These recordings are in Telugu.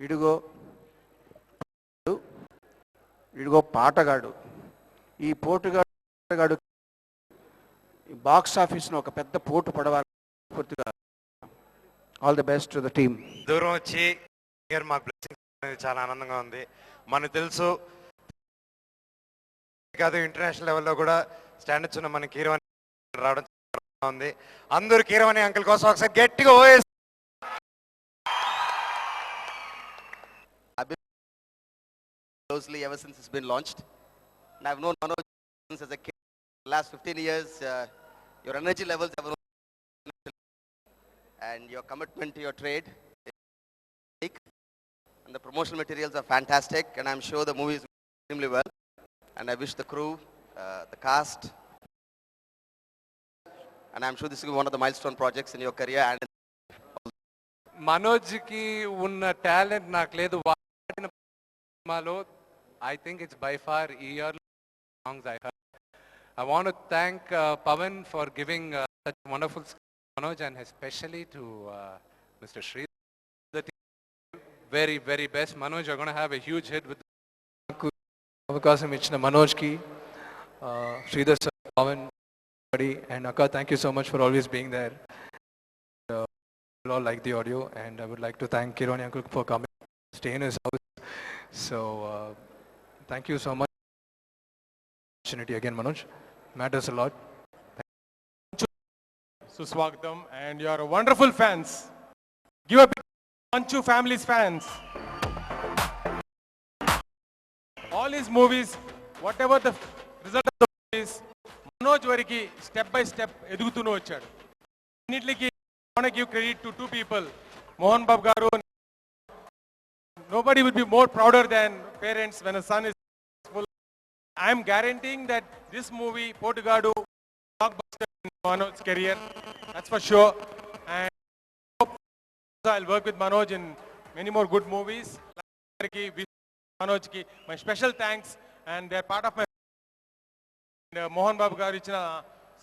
ఇడుగో ఇడుగో పాటగాడు. ఈ పోటుగాడు బాక్స్ ఆఫీస్ను ఒక పెద్ద పోటు పడవాలి. పూర్తిగా all the best to the team. దూరం వచ్చి మాకు బ్లెస్సింగ్స్ చాలా ఆనందంగా ఉంది. మనకు తెలుసు కాదు, ఇంటర్నేషనల్ లెవెల్లో కూడా స్టాండర్డ్స్ ఉన్న మన కీరవాణి రావడం ఉంది. అందరూ కీరవాణి అంకుల్ కోసం ఒకసారి గట్టిగా ఓయేసి. Closely ever since it's been launched, and I've known Manoj since as a kid. The last 15 years, your energy levels have grown, and your commitment to your trade is unique, and the promotional materials are fantastic, and I'm sure the movie is extremely well. And I wish the crew, the cast, and I'm sure this will be one of the milestone projects in your career. And Manoj ki unna talent నాకు లేదు. I think it's by far yearly songs I heard. I want to thank Pavan for giving such wonderful Manoj, and especially to Mr. Shri. The very, very best. Manoj, you're going to have a huge hit with avakasam ichina Manoj ki, Sridhar sir, Pavan, and Akka, thank you so much for always being there. We all like the audio, and I would like to thank Kirwani uncle for coming, stay in his house. So thank you so much. Opportunity again, Manoj. Matters a lot. Suswagatam, and you are wonderful fans. Give a big Panchu family's fans. All his movies, whatever the result of the movies, Manoj variki step by step edugutuno vachadu. Initiki I want to give credit to two people, Mohan Babu garu. Nobody would be more prouder than parents when a son is successful. I am guaranteeing that this movie, Potugadu, blockbuster in Manoj's career. That's for sure. And I hope I'll work with Manoj in many more good movies. Manoj ki my special thanks, and they're part of my Mohan Babu garu ichina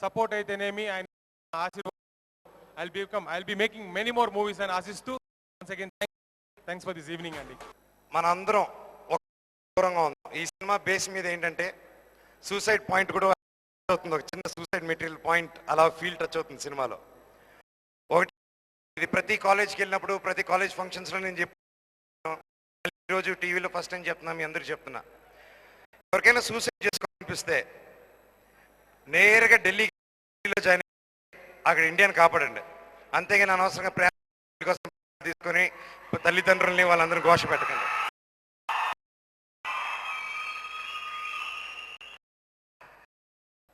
support aithenemi and I'll be making many more movies and assistu. Once again, thanks for this evening అండి. మనందరం ఒక దూరంగా ఉన్నాం. ఈ సినిమా బేస్ మీద ఏంటంటే సూసైడ్ పాయింట్ కూడా అవుతుంది. ఒక చిన్న సూసైడ్ మెటీరియల్ పాయింట్ అలా ఫీల్ టచ్ అవుతుంది సినిమాలో. ఒకటి, ఇది ప్రతి కాలేజ్కి వెళ్ళినప్పుడు ప్రతి కాలేజ్ ఫంక్షన్స్లో నేను చెప్పాను, ఈరోజు టీవీలో ఫస్ట్ టైం చెప్తున్నా, మీ అందరికీ చెప్తున్నా, ఎవరికైనా సూసైడ్ చేసుకోవాలనిపిస్తే నేరుగా ఢిల్లీలో జాయిన్ అక్కడ ఇండియాని కాపాడండి. అంతేగాని అనవసరంగా ప్రేమ కోసం తీసుకొని తల్లిదండ్రుల్ని వాళ్ళందరూ ఘోష పెట్టకండి.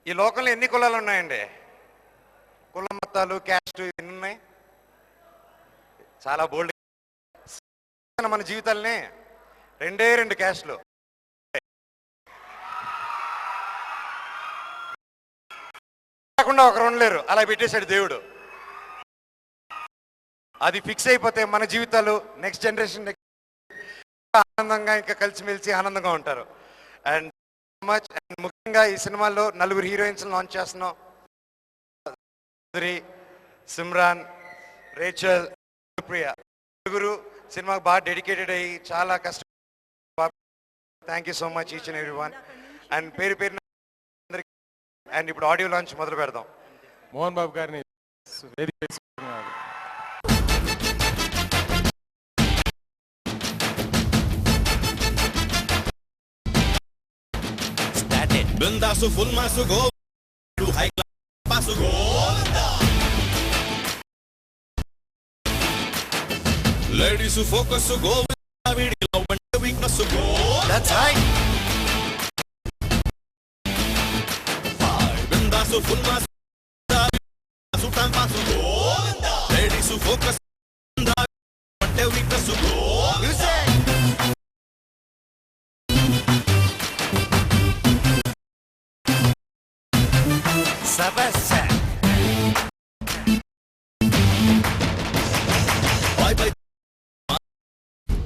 ఈ లోకంలో ఎన్ని కులాలు ఉన్నాయండి? కుల మతాలు, క్యాస్ట్ ఎన్ని ఉన్నాయి? చాలా బోల్డ్. మన జీవితాలని రెండు క్యాస్ట్లు కాకుండా ఒకరు ఉండలేరు, అలా పెట్టేశాడు దేవుడు. అది ఫిక్స్ అయిపోతే మన జీవితాలు నెక్స్ట్ జనరేషన్ ఆనందంగా ఇంకా కలిసిమెలిసి ఆనందంగా ఉంటారు. And much. అండ్ ముఖ్యంగా ఈ సినిమాలో 4 హీరోయిన్స్ లాంచ్ చేస్తున్నాం. సిమ్రాన్, రేచల్, ప్రియా, 4 సినిమాకి బాగా డెడికేటెడ్ అయ్యి చాలా కష్టం. Thank you so much each and every one. And పేరు పేరున అందరికీ. అండ్ ఇప్పుడు ఆడియో లాంచ్ మొదలు పెడదాం. మోహన్ బాబు గారిని Bendaço full maço gol do high class passo gol. Ladies focus gol video and weakness gol. That's right. Bendaço full maço passo passo gol. Ladies focus and weakness gol. You say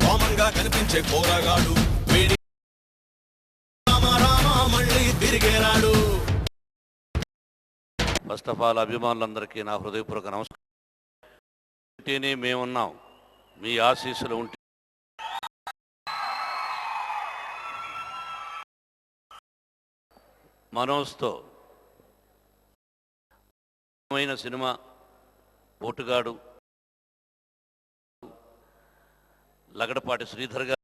కామన్గా కనిపించే పోరాగాడు వీడి మళ్ళీ తిరిగేరాడు. ఫస్ట్ ఆఫ్ ఆల్ అభిమానులందరికీ నా హృదయపూర్వక నమస్కారం. మేమున్నాం, మీ ఆశీస్సులు ఉంటే మనోజ్తో సినిమా పోటుగాడు. లగడపాటి శ్రీధర్ గారు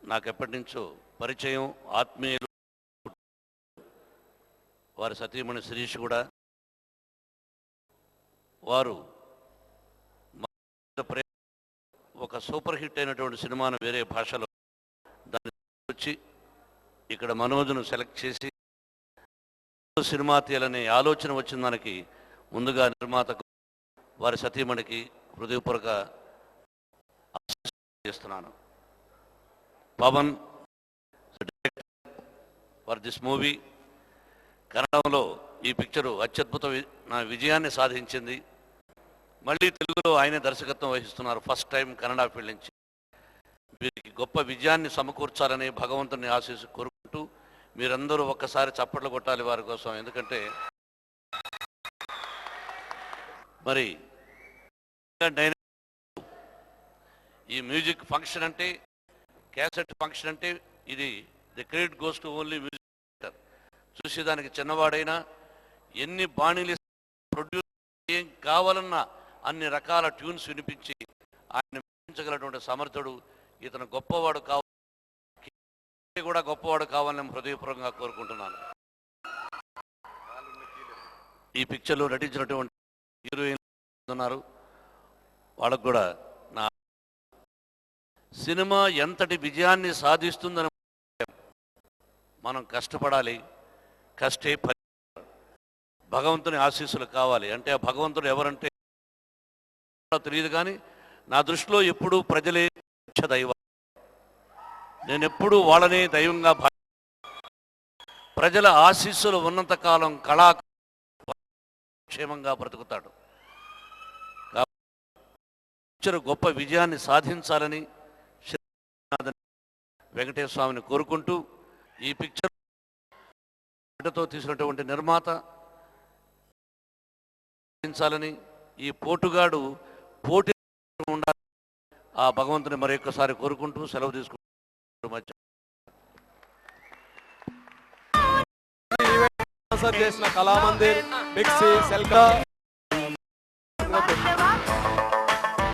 నాకెప్పటి నుంచో పరిచయం, ఆత్మీయులు. వారి సతీమణి శిరీష్ కూడా. వారు ఒక సూపర్ హిట్ అయినటువంటి సినిమాను వేరే భాషలో దాన్ని వచ్చి ఇక్కడ మనోజ్ను సెలెక్ట్ చేసి సినిమా తీయాలనే ఆలోచన వచ్చిన దానికి ముందుగా నిర్మాతకు, వారి సతీమణికి హృదయపూర్వక చేస్తున్నాను. Pavan for this movie. కన్నడంలో ఈ పిక్చరు అత్యద్భుత విజయాన్ని సాధించింది. మళ్ళీ తెలుగులో ఆయనే దర్శకత్వం వహిస్తున్నారు. ఫస్ట్ టైం కన్నడ ఫీల్డ్ నుంచి. వీరికి గొప్ప విజయాన్ని సమకూర్చాలని భగవంతుని ఆశీస్సు కోరుకుంటూ మీరందరూ ఒక్కసారి చప్పట్లు కొట్టాలి వారి కోసం. ఎందుకంటే మరి ఈ మ్యూజిక్ ఫంక్షన్ అంటే, క్యాసెట్ ఫంక్షన్ అంటే ఇది the credit goes to only music director. చూసేదానికి చిన్నవాడైనా ఎన్ని బాణీలు ప్రొడ్యూస్ ఏం కావాలన్నా అన్ని రకాల ట్యూన్స్ వినిపించి ఆయన వినిపించగలటువంటి సమర్థుడు. ఇతను గొప్పవాడు కావాలి, కూడా గొప్పవాడు కావాలని హృదయపూర్వకంగా కోరుకుంటున్నాను. ఈ పిక్చర్లో నటించినటువంటి హీరోయిన్ ఉన్నారు, వాళ్ళకు కూడా నా సినిమా ఎంతటి విజయాన్ని సాధిస్తుందని మనం కష్టపడాలి. కష్టే భగవంతుని ఆశీస్సులు కావాలి. అంటే ఆ భగవంతుడు ఎవరంటే తెలియదు, కానీ నా దృష్టిలో ఎప్పుడూ ప్రజలే దైవం. నేను ఎప్పుడూ వాళ్ళనే దైవంగా ప్రజల ఆశీస్సులు ఉన్నంతకాలం క్షేమంగా బ్రతుకుతాడు. గొప్ప విజయాన్ని సాధించాలని వెంకటేశ్వర స్వామిని కోరుకుంటూ, ఈ పిక్చర్తో తీసినటువంటి నిర్మాత సాధించాలని, ఈ పోటుగాడు పోటీ ఉండాలి, ఆ భగవంతుని మరొకసారి కోరుకుంటూ సెలవు తీసుకుంటూ చేసిన కళామందిర్, బిగ్ సి, సెల్కా